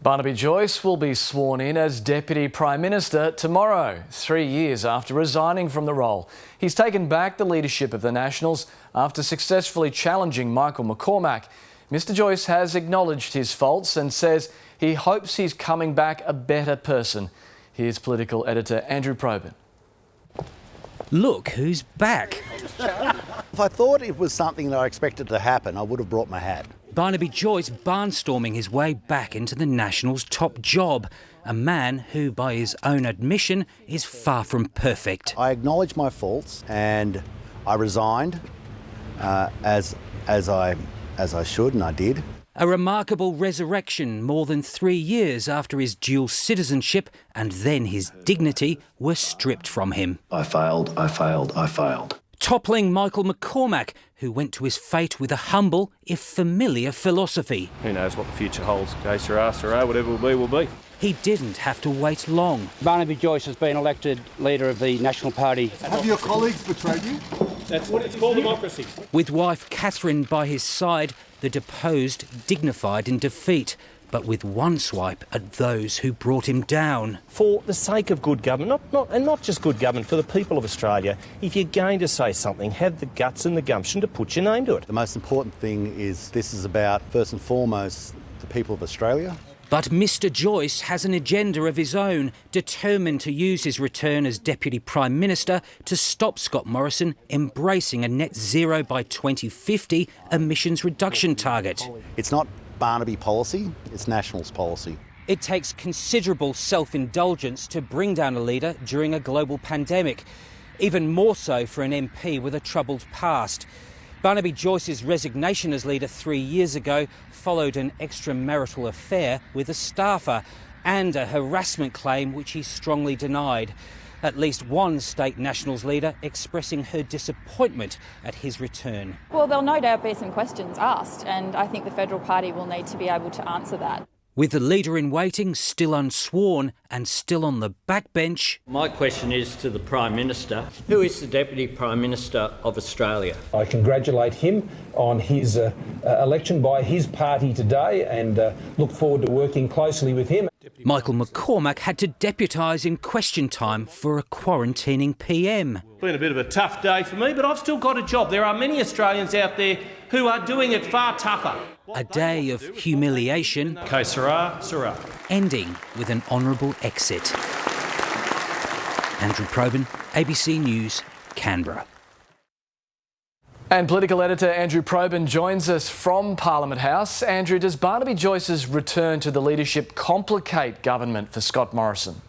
Barnaby Joyce will be sworn in as Deputy Prime Minister tomorrow, 3 years after resigning from the role. He's taken back the leadership of the Nationals after successfully challenging Michael McCormack. Mr Joyce has acknowledged his faults and says he hopes he's coming back a better person. Here's political editor Andrew Probyn. Look who's back. If I thought it was something that I expected to happen, I would have brought my hat. Barnaby Joyce barnstorming his way back into the Nationals' top job. A man who, by his own admission, is far from perfect. I acknowledged my faults and I resigned as I should, and I did. A remarkable resurrection more than 3 years after his dual citizenship and then his dignity were stripped from him. I failed. Toppling Michael McCormack, who went to his fate with a humble, if familiar, philosophy. Who knows what the future holds? Que sera, sera, whatever will be. He didn't have to wait long. Barnaby Joyce has been elected leader of the National Party. Have your colleagues betrayed you? That's what it's called, democracy. With wife Catherine by his side, the deposed dignified in defeat, but with one swipe at those who brought him down. For the sake of good government, not just good government, for the people of Australia, if you're going to say something, have the guts and the gumption to put your name to it. The most important thing is this is about, first and foremost, the people of Australia. But Mr Joyce has an agenda of his own, determined to use his return as Deputy Prime Minister to stop Scott Morrison embracing a net zero by 2050 emissions reduction target. It's not Barnaby policy, it's Nationals policy. It takes considerable self-indulgence to bring down a leader during a global pandemic, even more so for an MP with a troubled past. Barnaby Joyce's resignation as leader 3 years ago followed an extramarital affair with a staffer and a harassment claim which he strongly denied. At least one state Nationals leader expressing her disappointment at his return. Well, there'll no doubt be some questions asked, and I think the Federal Party will need to be able to answer that. With the leader in waiting still unsworn and still on the backbench. My question is to the Prime Minister. Who is the Deputy Prime Minister of Australia? I congratulate him on his election by his party today and look forward to working closely with him. Michael McCormack had to deputise in question time for a quarantining PM. Been a bit of a tough day for me, but I've still got a job. There are many Australians out there who are doing it far tougher. A day of humiliation. Que sera, sera. Ending with an honourable exit. Andrew Probyn, ABC News, Canberra. And political editor Andrew Probyn joins us from Parliament House. Andrew, does Barnaby Joyce's return to the leadership complicate government for Scott Morrison?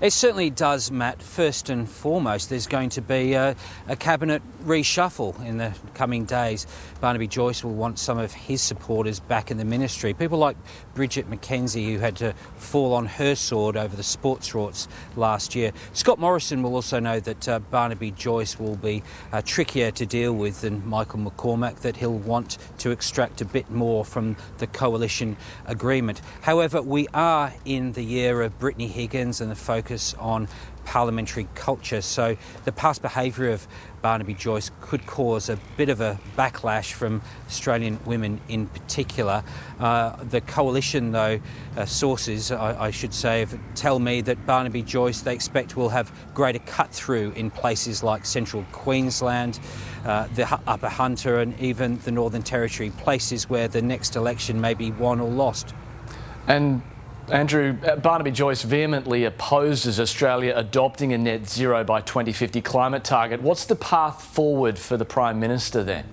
It certainly does, Matt. First and foremost, there's going to be a cabinet reshuffle in the coming days. Barnaby Joyce will want some of his supporters back in the ministry. People like Bridget McKenzie, who had to fall on her sword over the sports rorts last year. Scott Morrison will also know that Barnaby Joyce will be trickier to deal with than Michael McCormack, that he'll want to extract a bit more from the coalition agreement. However, we are in the year of Brittany Higgins and the focus on parliamentary culture, so the past behaviour of Barnaby Joyce could cause a bit of a backlash from Australian women in particular. The coalition, though, sources, I should say, tell me that Barnaby Joyce, they expect, will have greater cut-through in places like central Queensland, the Upper Hunter and even the Northern Territory, places where the next election may be won or lost. And Andrew, Barnaby Joyce vehemently opposes Australia adopting a net zero by 2050 climate target. What's the path forward for the Prime Minister then?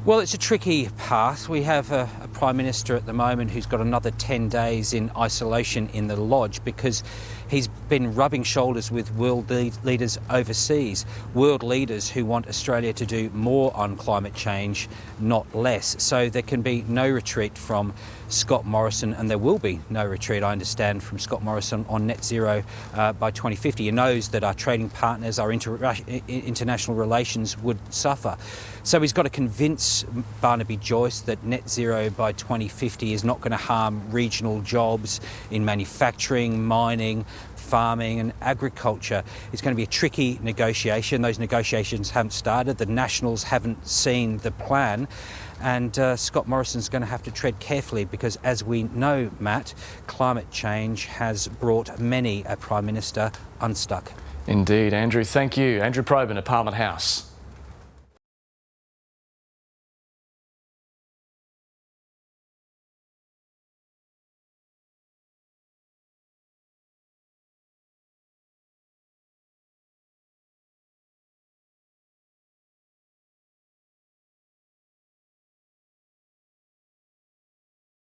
Well, it's a tricky path. We have a Prime Minister at the moment who's got another 10 days in isolation in the lodge because he's been rubbing shoulders with world leaders overseas, world leaders who want Australia to do more on climate change, not less. So there can be no retreat from Scott Morrison, and there will be no retreat, I understand, from Scott Morrison on net zero by 2050. He knows that our trading partners, our international relations would suffer. So he's got to convince Barnaby Joyce that net zero by 2050 is not going to harm regional jobs in manufacturing, mining, farming and agriculture. It's going to be a tricky negotiation. Those negotiations haven't started. The Nationals haven't seen the plan. And Scott Morrison's going to have to tread carefully because, as we know, Matt, climate change has brought many a Prime Minister unstuck. Indeed, Andrew. Thank you. Andrew Probyn at Parliament House.